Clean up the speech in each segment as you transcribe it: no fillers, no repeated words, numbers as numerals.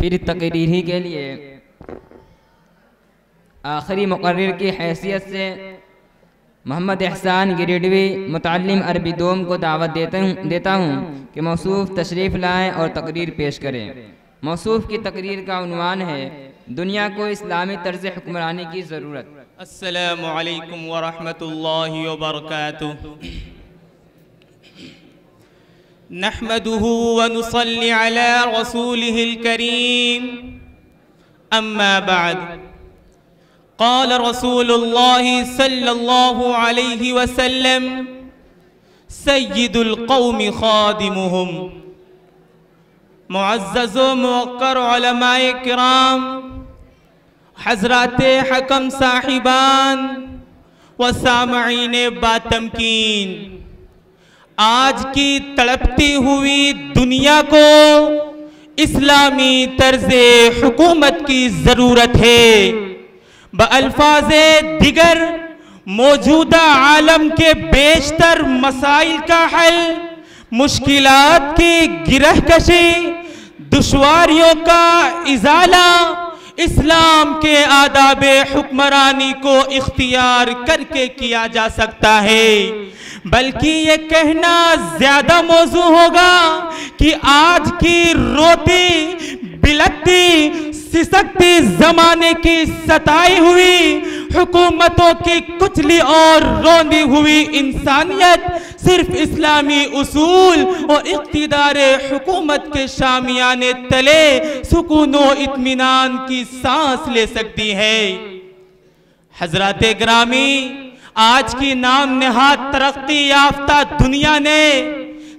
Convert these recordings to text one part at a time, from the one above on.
پھر تقریری کے لیے آخری مقرر کی حیثیت سے محمد احسان گریڈوی متعلم عربی دوم کو دعوت دیتا ہوں کہ موصوف تشریف لائیں اور تقریر پیش کریں۔ موصوف کی تقریر کا عنوان ہے دنیا کو اسلامی طرز حکمرانی کی ضرورت۔ السلام علیکم ورحمۃ اللہ وبرکاتہ۔ نحمده ونصلي على رسوله الكريم أما بعد قال رسول الله صلى الله عليه وسلم سيد القوم خادمهم۔ معزز و موقر علماء کرام، حضرات حکم صاحبان و سامعین باتمکین، آج کی تڑپتی ہوئی دنیا کو اسلامی طرز حکومت کی ضرورت ہے۔ بألفاظ دیگر موجودہ عالم کے بیشتر مسائل کا حل، مشکلات کی گرہ کشی، دشواریوں کا ازالہ اسلام کے آداب حکمرانی کو اختیار کر کے کیا جا سکتا ہے۔ بلکہ یہ کہنا زیادہ موزوں ہوگا کہ آج کی روتی بلکتی سسکتی زمانے کی ستائی ہوئی حکومتوں کی کچلی اور روندی ہوئی انسانیت صرف اسلامی اصول اور اقتدار حکومت کے شامیانے تلے سکون و اطمینان کی سانس لے سکتی ہے۔ حضرات گرامی، آج کی نام نہاد ترقی یافتہ دنیا نے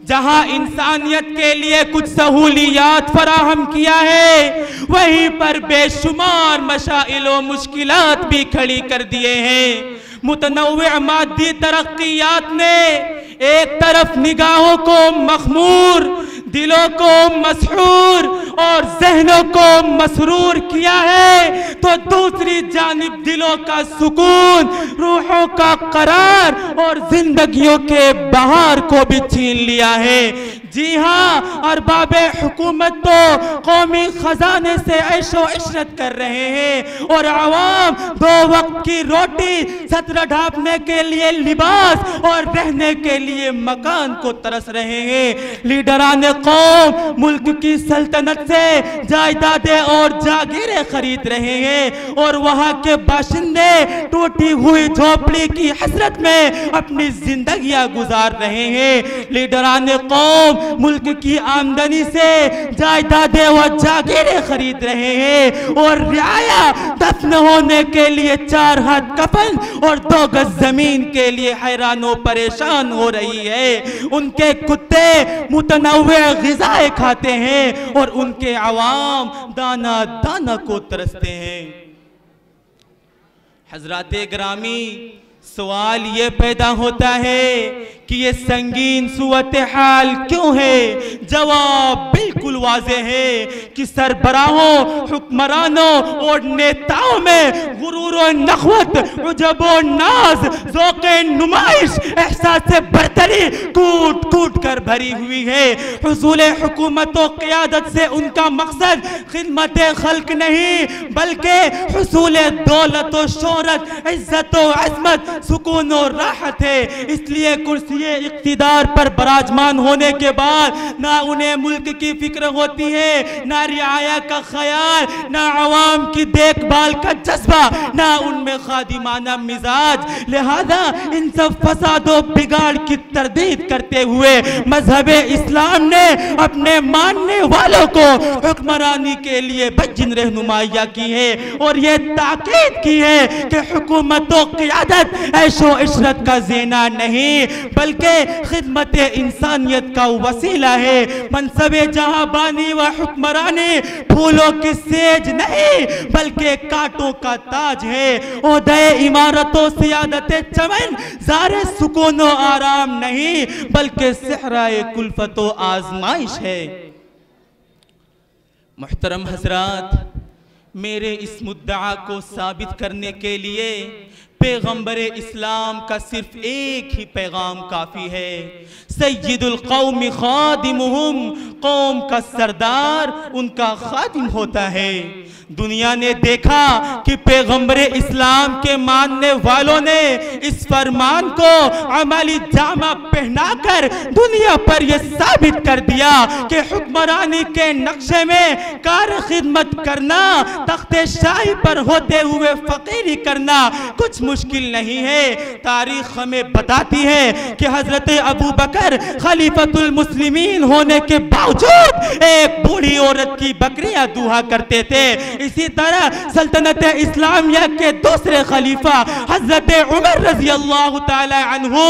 جہاں انسانیت کے لیے کچھ سہولیات فراہم کیا ہے، وہیں پر بے شمار مشائل و مشکلات بھی کھڑی کر دیے ہیں۔ متنوع مادی ترقیات نے ایک طرف نگاہوں کو مخمور، دلوں کو مسحور اور ذہنوں کو مسرور کیا ہے، تو دوسری جانب دلوں کا سکون، روحوں کا قرار اور زندگیوں کے بہار کو بھی چھین لیا ہے۔ جی ہاں، ارباب حکومت تو قومی خزانے سے عیش و عشرت کر رہے ہیں اور عوام دو وقت کی روٹی، ستر ڈھانپنے کے لیے لباس اور رہنے کے لیے مکان کو ترس رہے ہیں۔ لیڈران قوم ملک کی سلطنت سے جائیدادیں اور جاگیریں خرید رہے ہیں اور وہاں کے باشندے ٹوٹی ہوئی جھوپڑی کی حسرت میں اپنی زندگیاں گزار رہے ہیں۔ لیڈران قوم ملک کی آمدنی سے جائیدادیں و جاگیریں خرید رہے ہیں اور رعایا دفن ہونے کے لیے 4 ہاتھ کفن اور 2 گز زمین کے لیے حیران و پریشان ہو رہی ہے۔ ان کے کتے متنوع غذائیں کھاتے ہیں اور ان کے عوام دانا دانا کو ترستے ہیں۔ حضرات گرامی، سوال یہ پیدا ہوتا ہے کہ یہ سنگین صورتحال کیوں ہے؟ جواب بالکل واضح ہے کہ سربراہوں، حکمرانوں اور نیتاؤں میں غرور و نخوت، عجب و ناز، ذوق نمائش، احساس برتری کوٹ کوٹ کر بھری ہوئی ہے۔ حصول حکومت و قیادت سے ان کا مقصد خدمت خلق نہیں بلکہ حصول دولت و شہرت، عزت و عظمت، سکون و راحت ہے۔ اس لیے کرسی اقتدار پر براجمان ہونے کے بعد نہ انہیں ملک کی فکر ہوتی ہے، نہ رعایا کا خیال، نہ عوام کی دیکھ بھال کا جذبہ، نہ ان میں خادمانہ مزاج۔ لہذا ان سب فساد و بگاڑ کی تردید کرتے ہوئے مذہب اسلام نے اپنے ماننے والوں کو حکمرانی کے لیے بجن رہنمائیاں کی ہے اور یہ تاکید کی ہے کہ حکومت و قیادت عیش و عشرت کا زینہ نہیں بلکہ خدمت انسانیت کا وسیلہ ہے۔ منصب جہاں بانی و حکمرانی پھولوں کی سیج نہیں بلکہ کانٹوں کا تاج ہے۔ عہدہ امارت و سیادت چمن زار سکون و آرام نہیں بلکہ صحرائے کلفت و آزمائش ہے۔ محترم حضرات، میرے اس مدعا کو ثابت کرنے کے لیے پیغمبر اسلام کا صرف ایک ہی پیغام کافی ہے، سید القوم خادمہم، قوم کا سردار ان کا خادم ہوتا ہے۔ دنیا نے دیکھا کہ پیغمبر اسلام کے ماننے والوں نے اس فرمان کو عملی جامہ پہنا کر دنیا پر یہ ثابت کر دیا کہ حکمرانی کے نقشے میں کار خدمت کرنا، تخت شاہی پر ہوتے ہوئے فقیری کرنا کچھ مشکل نہیں ہے۔ تاریخ ہمیں بتاتی ہے کہ حضرت ابو بکر خلیفۃ المسلمین ہونے کے باوجود ایک بوڑھی عورت کی بکریاں دوہا کرتے تھے۔ اسی طرح سلطنت اسلامیہ کے دوسرے خلیفہ حضرت عمر رضی اللہ تعالی عنہ،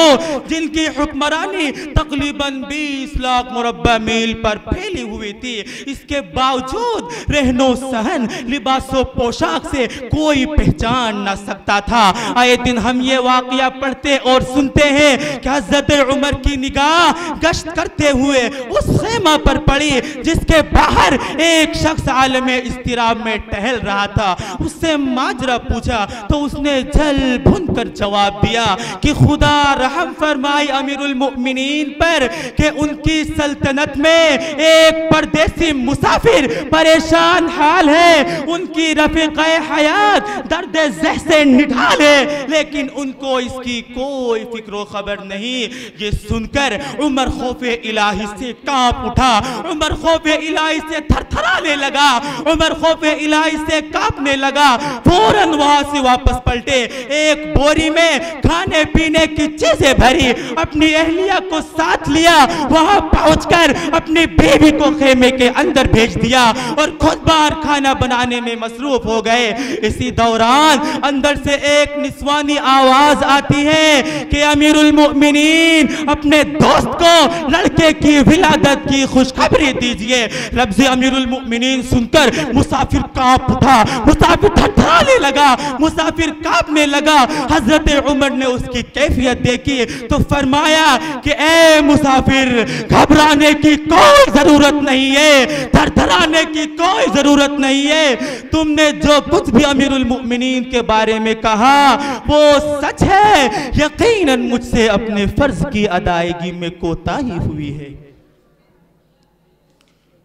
جن کی حکمرانی تقریباً 20 لاکھ مربع میل پر پھیلی ہوئی تھی، اس کے باوجود رہن و سہن، لباس و پوشاک سے کوئی پہچان نہ سکتا تھا۔ آئے دن ہم یہ واقعہ پڑھتے اور سنتے ہیں کہ حضرت عمر کی نگاہ گشت کرتے ہوئے اس خیمہ پر پڑی جس کے باہر ایک شخص عالم اضطراب میں ٹہل رہا تھا۔ اس سے ماجرا پوچھا تو اس نے جھل بھن کر جواب دیا کہ خدا رحم فرمائے امیر المؤمنین پر کہ ان کی سلطنت میں ایک پردیسی مسافر پریشان حال ہے، ان کی رفیقہ حیات درد ذہ سے نڈھال ہے، لیکن ان کو اس کی کوئی فکر و خبر نہیں۔ یہ سن کر عمر خوف الہی سے کانپ اٹھا، عمر خوف الہی سے تھر تھرانے لگا، عمر خوف الہی سے کانپنے لگا۔ فوراً وہاں سے واپس پلٹے، ایک بوری میں کھانے پینے کی چیزیں بھری، اپنی اہلیہ کو ساتھ لیا، وہاں پہنچ کر اپنی بیوی کو خیمے کے اندر بھیج دیا اور خود باہر کھانا بنانے میں مصروف ہو گئے۔ اسی دوران اندر سے ایک نسوانی آواز آتی ہے کہ امیر المؤمنین اپنے دوست کو لڑکے کی ولادت کی خوشخبری دیجئے۔ لفظ امیر المؤمنین سن کر مسافر کانپ اٹھا، مسافر تھرتھرانے لگا، مسافر کانپنے لگا۔ حضرت عمر نے اس کی کیفیت دیکھی تو فرمایا کہ اے مسافر، گھبرانے کی کوئی ضرورت نہیں ہے، تھرتھرانے کی کوئی ضرورت نہیں ہے، تم نے جو کچھ بھی امیر المؤمنین کے بارے میں کہا وہ سچ ہے، یقیناً مجھ سے اپنے فرض کی ادائیگی میں کوتاہی ہوئی ہے۔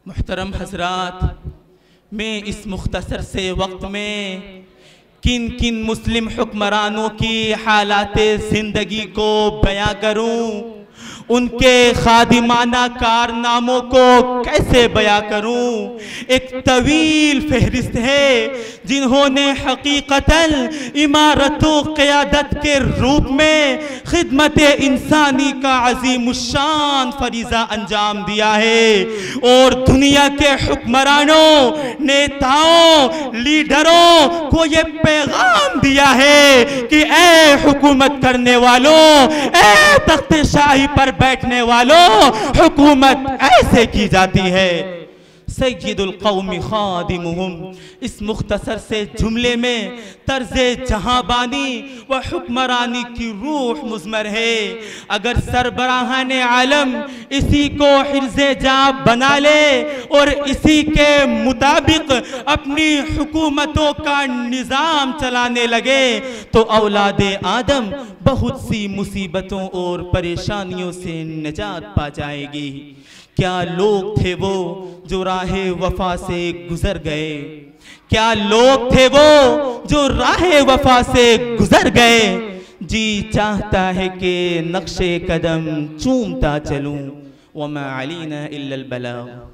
محترم حضرات، میں اس مختصر سے وقت میں کن کن مسلم حکمرانوں کی حالات زندگی کو بیان کروں، ان کے خادمانہ کارناموں کو کیسے بیان کروں؟ ایک طویل فہرست ہے جنہوں نے حقیقتاً امارت و قیادت کے روپ میں خدمت انسانی کا عظیم الشان فریضہ انجام دیا ہے، اور دنیا کے حکمرانوں، نیتاؤں، لیڈروں کو یہ پیغام دیا ہے کہ اے حکومت کرنے والوں، اے تخت شاہی پر بیٹھنے والوں، حکومت ایسے کی جاتی ہے۔ سید القوم خادمہم، اس مختصر سے جملے میں طرز جہاں بانی و حکمرانی کی روح مضمر ہے۔ اگر سربراہان عالم اسی کو حرز جاں بنا لے اور اسی کے مطابق اپنی حکومتوں کا نظام چلانے لگے تو اولاد آدم بہت سی مصیبتوں اور پریشانیوں سے نجات پا جائے گی۔ کیا لوگ تھے وہ جو راہ وفا سے گزر گئے، کیا لوگ تھے وہ جو راہ وفا سے گزر گئے، جی چاہتا ہے کہ نقش قدم چومتا چلوں، وما علینا الا البلاغ۔